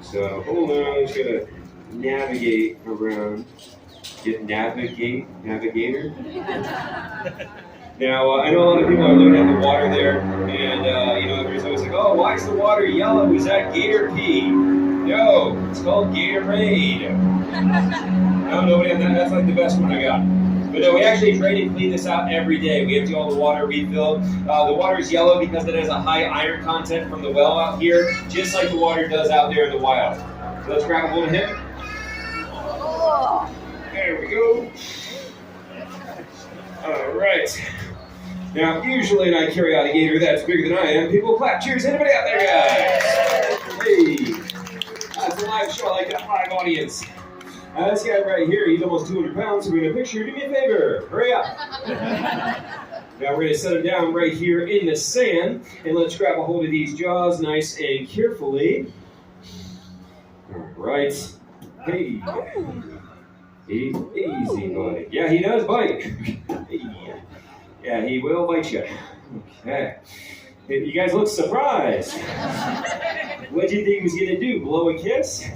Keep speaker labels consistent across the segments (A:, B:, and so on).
A: So hold on, just gotta navigate around. Navigator. Now, I know a lot of people are looking at the water there, and everybody's always like, "Oh, why is the water yellow? Is that gator pee?" No, it's called Gatorade. No, nobody. That's like the best one I got. But no, we actually try to clean this out every day. We empty all the water, refill. The water is yellow because it has a high iron content from the well out here, just like the water does out there in the wild. So let's grab a hold of him. There we go. All right. Now, usually when I carry out a gator that's bigger than I am, people clap. Cheers, anybody out there, guys? Hey, that's a live show. I like that live audience. This guy right here, he's almost 200 pounds, so we're going to picture. Do me a favor. Hurry up. Now, we're going to set him down right here in the sand, and let's grab a hold of these jaws nice and carefully. All right. Hey. Easy, buddy. Yeah, he does bite. Yeah, he will bite you. Okay. You guys look surprised. What do you think he was going to do? Blow a kiss?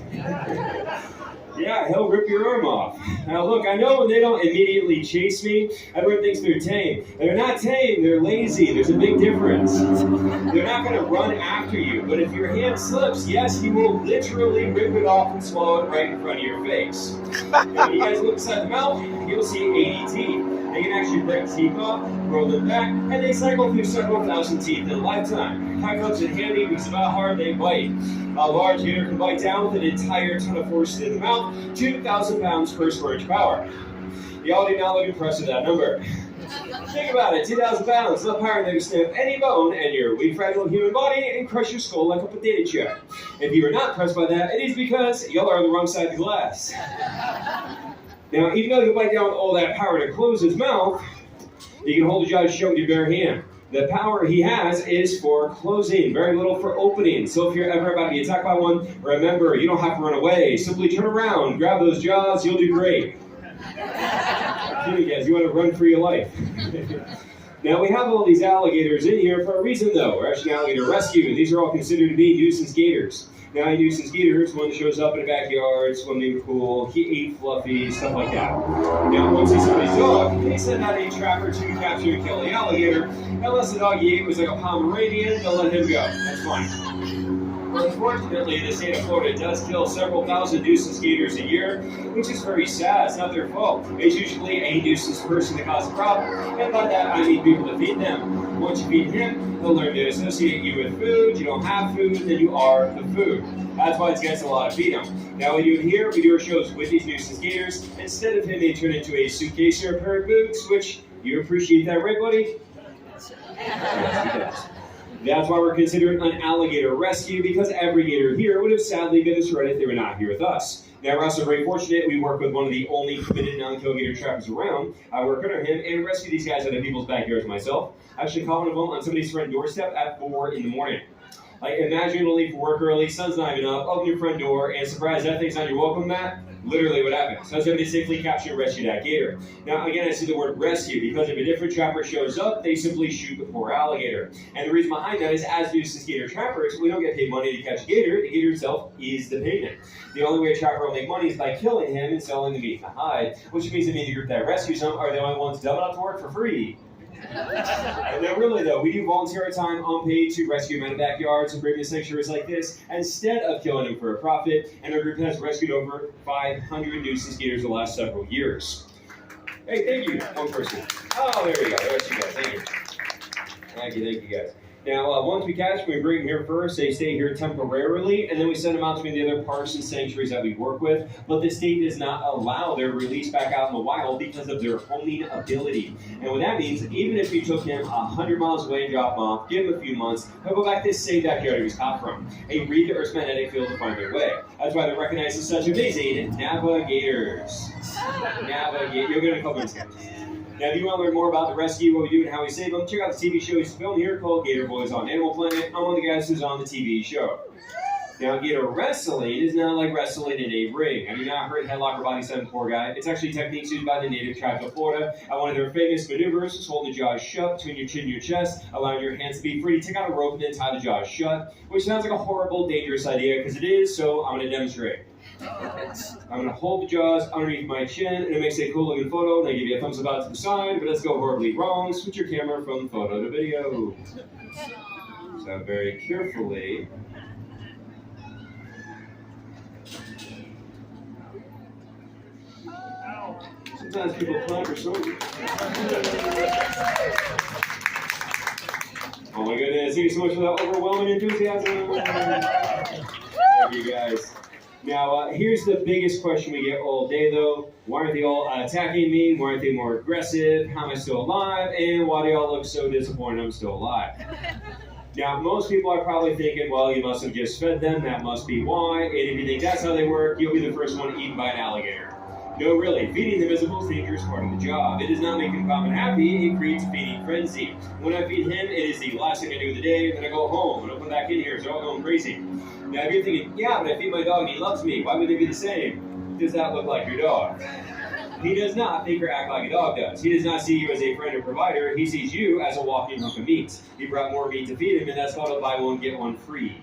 A: Yeah, he'll rip your arm off. Now look, I know when they don't immediately chase me, everyone thinks they're tame. They're not tame, they're lazy. There's a big difference. They're not going to run after you, but if your hand slips, yes, he will literally rip it off and swallow it right in front of your face. And when you guys look inside the mouth, you'll see 80 teeth. They can actually break teeth off, roll them back, and they cycle through several thousand teeth in a lifetime. How comes it handy? Because of how hard they bite. A large gator can bite down with an entire ton of force in the mouth, 2,000 pounds per square inch power. Y'all do not look impressed with that number. Think about it, 2,000 pounds, enough power to snap any bone and your weak, fragile human body and crush your skull like a potato chip. If you are not impressed by that, it is because y'all are on the wrong side of the glass. Now, even though you bite down with all that power to close his mouth, you can hold the jaw shut with your bare hand. The power he has is for closing, very little for opening. So if you're ever about to be attacked by one, remember, you don't have to run away. Simply turn around, grab those jaws, you'll do great. You guys, you want to run for your life. Now, we have all these alligators in here for a reason, though. We're actually an alligator rescue. These are all considered to be nuisance gators. Now, a nuisance gator is one that shows up in a backyard, swimming pool, he ate Fluffy, stuff like that. Now, once he's somebody's dog, they send out a trapper to capture and kill the alligator. Unless the dog he ate was like a Pomeranian, they'll let him go. That's fine. Unfortunately, the state of Florida does kill several thousand nuisance gators a year, which is very sad. It's not their fault. It's usually a nuisance person that causes a problem, and by that I mean people to feed them. Once you feed him, he'll learn to associate you with food. You don't have food, then you are the food. That's why it's against the law to feed him. Now, we do it here. We do our shows with these nuisance gators. Instead of him, they turn into a suitcase or a pair of boots, which you appreciate that, right, buddy? Yes, he does. That's why we're considering an alligator rescue, because every gator here would have sadly been destroyed if they were not here with us. Now, we're also very fortunate. We work with one of the only committed non-kill gator trappers around. I work under him and rescue these guys out of people's backyards myself. I actually caught one of them on somebody's front doorstep at 4 in the morning. Like, imagine you leave for work early, sun's not even up, open your front door, and surprise, that thing's on your welcome mat. Literally what happened. So I was able to safely capture and rescue that gator. Now, again, I see the word rescue because if a different trapper shows up, they simply shoot the poor alligator. And the reason behind that is, as nuisance gator trappers, we don't get paid money to catch a gator. The gator itself is the payment. The only way a trapper will make money is by killing him and selling the meat and the hide, which means the group that rescues him are the only ones dumb enough to work for free. No, really though, we do volunteer our time unpaid to rescue men in backyards and bring to sanctuaries like this instead of killing them for a profit, and our group has rescued over 500 nuisance gators the last several years. Hey, thank you, one person. Oh, there we go, the rest of you guys, thank you. Thank you guys. Now, once we catch them, we bring them here first. They stay here temporarily, and then we send them out to the other parks and sanctuaries that we work with. But the state does not allow their release back out in the wild because of their homing ability. And what that means, even if you took him 100 miles away and drop him off, give him a few months, he'll go back to the same backyard he was caught from and read the Earth's magnetic field to find their way. That's why they're recognized as such amazing navigators. You'll get a couple minutes. Now, if you want to learn more about the rescue, what we do, and how we save them, check out the TV show he's filmed here called Gator Boys on Animal Planet. I'm one of the guys who's on the TV show. Now, gator wrestling is not like wrestling in a ring. I do not hurt, headlock, or body slam poor guy. It's actually techniques used by the native tribes of Florida. One of their famous maneuvers is hold the jaws shut between your chin and your chest, allowing your hands to be free to take out a rope and then tie the jaws shut, which sounds like a horrible, dangerous idea because it is, so I'm going to demonstrate. I'm going to hold the jaws underneath my chin, and it makes a cool looking photo, and I give you a thumbs up out to the side, but let's go horribly wrong. Switch your camera from photo to video. So very carefully. Sometimes people plan for something. Oh my goodness, thank you so much for that overwhelming enthusiasm. Thank you guys. Now, here's the biggest question we get all day though. Why aren't they all attacking me? Why aren't they more aggressive? How am I still alive? And why do y'all look so disappointed I'm still alive? Now, most people are probably thinking, well, you must have just fed them. That must be why. And if you think that's how they work, you'll be the first one eaten by an alligator. No, really, feeding them is the most dangerous part of the job. It does not make him calm and happy, it creates a feeding frenzy. When I feed him, it is the last thing I do in the day, and then I go home, and I'll come back in here, so I'm going crazy. Now, if you're thinking, yeah, but I feed my dog and he loves me, why would they be the same? Does that look like your dog? He does not think or act like a dog does. He does not see you as a friend or provider, he sees you as a walking hunk of meat. He brought more meat to feed him, and that's called a buy one, get one free.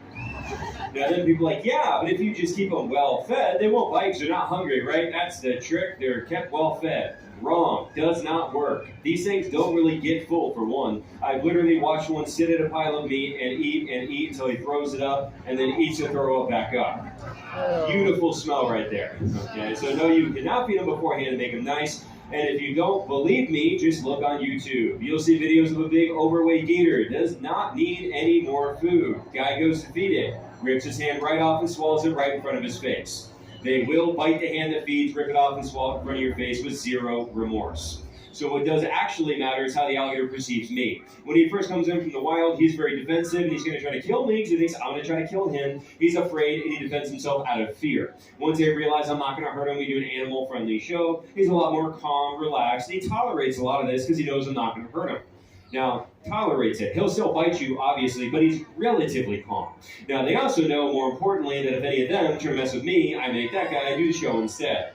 A: Now then people are like, yeah, but if you just keep them well fed, they won't bite because they're not hungry, right? That's the trick. They're kept well fed. Wrong. Does not work. These things don't really get full, for one. I've literally watched one sit at a pile of meat and eat until he throws it up and then eats to throw it back up. Beautiful smell right there. Okay, so no, you cannot feed them beforehand and make them nice. And if you don't believe me, just look on YouTube. You'll see videos of a big overweight gator. Does not need any more food. Guy goes to feed it, rips his hand right off and swallows it right in front of his face. They will bite the hand that feeds, rip it off and swallow it in front of your face with zero remorse. So what does actually matter is how the alligator perceives me. When he first comes in from the wild, he's very defensive, and he's going to try to kill me because he thinks I'm going to try to kill him. He's afraid, and he defends himself out of fear. Once they realize I'm not going to hurt him, we do an animal-friendly show, he's a lot more calm, relaxed, and he tolerates a lot of this because he knows I'm not going to hurt him. Now, tolerates it. He'll still bite you, obviously, but he's relatively calm. Now, they also know, more importantly, that if any of them try to mess with me, I make that guy do the show instead.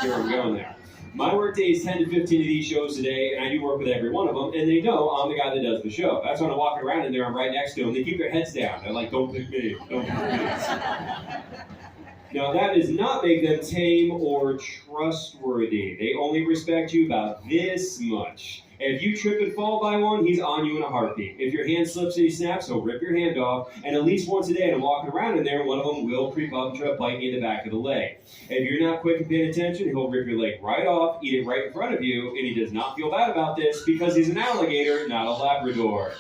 A: Here I'm going there. My work day is 10 to 15 of these shows a day, and I do work with every one of them, and they know I'm the guy that does the show. That's when I'm walking around in there, I'm right next to them. They keep their heads down. They're like, don't pick me, don't pick me. Now, that does not make them tame or trustworthy. They only respect you about this much. If you trip and fall by one, he's on you in a heartbeat. If your hand slips and he snaps, he'll rip your hand off. And at least once a day, and I'm walking around in there, one of them will creep up and try to bite me in the back of the leg. If you're not quick and paying attention, he'll rip your leg right off, eat it right in front of you, and he does not feel bad about this because he's an alligator, not a Labrador.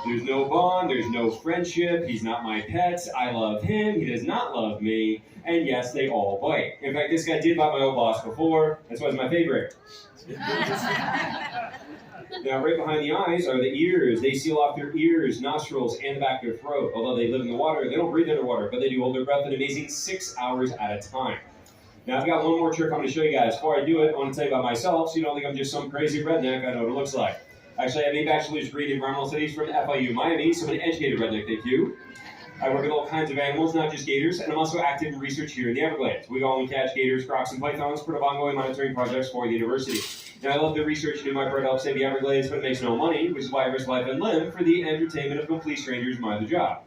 A: There's no bond, there's no friendship, he's not my pet, I love him, he does not love me, and yes, they all bite. In fact, this guy did bite my old boss before, that's why he's my favorite. Now, right behind the eyes are the ears. They seal off their ears, nostrils, and the back of their throat. Although they live in the water, they don't breathe underwater, but they do hold their breath an amazing 6 hours at a time. Now, I've got one more trick I'm going to show you guys. Before I do it, I want to tell you about myself, so you don't think I'm just some crazy redneck. I know what it looks like. Actually, I have a bachelor's degree in environmental studies from FIU Miami, so I'm an educated redneck, thank you. I work with all kinds of animals, not just gators, and I'm also active in research here in the Everglades. We go and catch gators, crocs, and pythons, part of ongoing monitoring projects for the university. Now, I love the research and do my part to help save the Everglades, but it makes no money, which is why I risk life and limb for the entertainment of complete strangers my other job.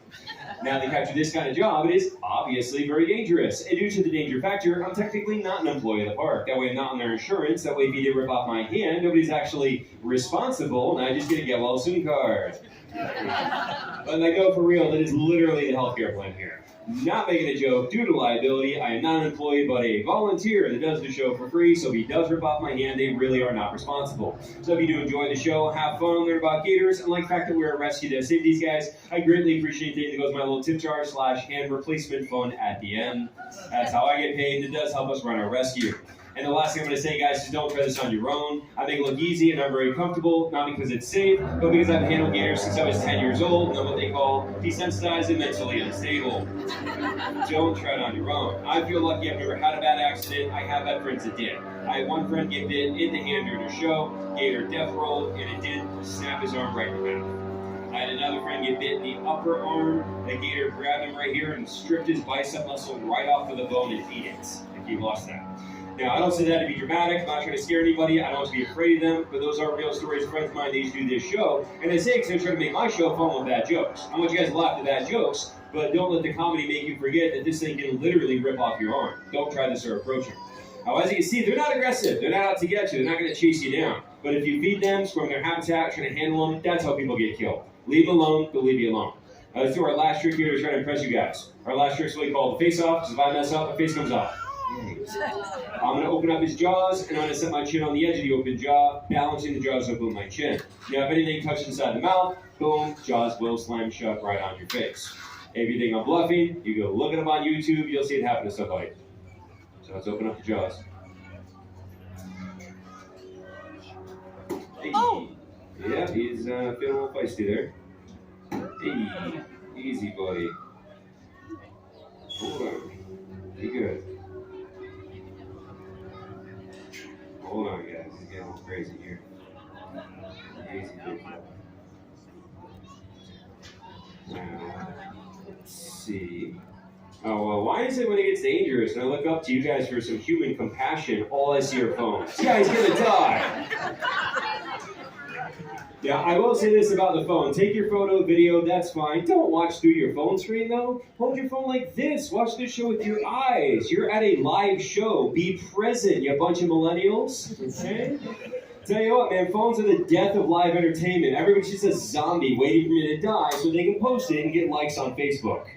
A: Now, they capture this kind of job, it is obviously very dangerous. And due to the danger factor, I'm technically not an employee of the park. That way I'm not on their insurance. That way if you did rip off my hand, nobody's actually responsible, and I just get a get well soon card. But I go for real, that is literally the healthcare plan here. Not making a joke, due to liability, I am not an employee, but a volunteer that does the show for free, so if he does rip off my hand, they really are not responsible. So if you do enjoy the show, have fun, learn about gators, and like the fact that we're a rescue to save these guys, I greatly appreciate it. It goes my little tip jar / hand replacement fund at the end. That's how I get paid, and it does help us run our rescue. And the last thing I'm going to say, guys, is don't try this on your own. I make it look easy and I'm very comfortable, not because it's safe, but because I've handled gators since I was 10 years old, and I'm what they call desensitized and mentally unstable. Don't try it on your own. I feel lucky I've never had a bad accident. I have had friends that did. I had one friend get bit in the hand during a show, gator death rolled, and it did snap his arm right in half. I had another friend get bit in the upper arm. The gator grabbed him right here and stripped his bicep muscle right off of the bone and ate it. Like he lost that. Now, I don't say that to be dramatic. I'm not trying to scare anybody. I don't want to be afraid of them, but those are real stories. Friends of mine, they used to do this show, and they say because they're trying to make my show fun with bad jokes. I want you guys to laugh at bad jokes, but don't let the comedy make you forget that this thing can literally rip off your arm. Don't try this or approach it. Now, as you can see, they're not aggressive. They're not out to get you. They're not going to chase you down. But if you feed them, storm their habitat, trying to handle them, that's how people get killed. Leave them alone, they'll leave you alone. Let's do our last trick here to try to impress you guys. Our last trick is what we call the face-off, because if I mess up, the face comes off. I'm going to open up his jaws, and I'm going to set my chin on the edge of the open jaw, balancing the jaws open with my chin. Now, if anything touches inside the mouth, boom, jaws will slam shut right on your face. If you think I'm bluffing, you go look it up on YouTube, you'll see it happen to somebody. So let's open up the jaws. Hey.
B: Oh!
A: Yeah, he's feeling a little feisty there. Hey, easy, buddy. Hold on. Be good. Hold on, guys. He's getting a little crazy here. Easy, big boy. Let's see. Oh, well, why is it when it gets dangerous and I look up to you guys for some human compassion, all I see are phones? This guy's gonna die! Yeah, I will say this about the phone. Take your photo, video, that's fine. Don't watch through your phone screen, though. Hold your phone like this. Watch this show with your eyes. You're at a live show. Be present, you bunch of millennials. Okay? Tell you what, man, phones are the death of live entertainment. Everybody's just a zombie waiting for me to die so they can post it and get likes on Facebook.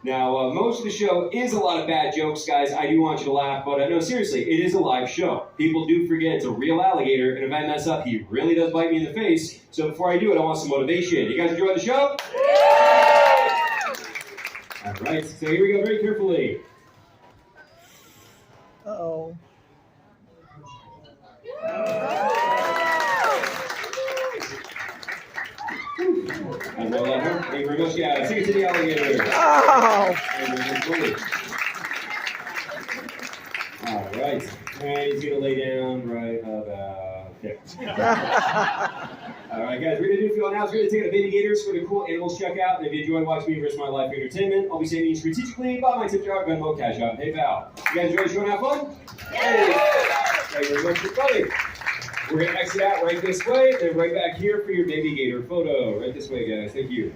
A: Now, most of the show is a lot of bad jokes, guys. I do want you to laugh, but no, seriously, it is a live show. People do forget it's a real alligator, and if I mess up, he really does bite me in the face. So before I do it, I want some motivation. You guys enjoy the show? Yeah! All right, so here we go, very carefully.
B: Uh-oh.
A: Thank you very much. Yeah, take it to the alligator.
B: Oh!
A: All right. And he's going to lay down right about there. All right, guys, we're going to do a few now. We're going to take the baby gators for the cool animals checkout. And if you enjoy watching me the rest of my life for entertainment, I'll be saying these strategically. Buy my tip jar, Venmo, Cash App, PayPal. You guys enjoy the show and have fun? Hey! Thank you very much for coming. We're going to exit out right this way, then right back here for your baby gator photo. Right this way, guys. Thank you.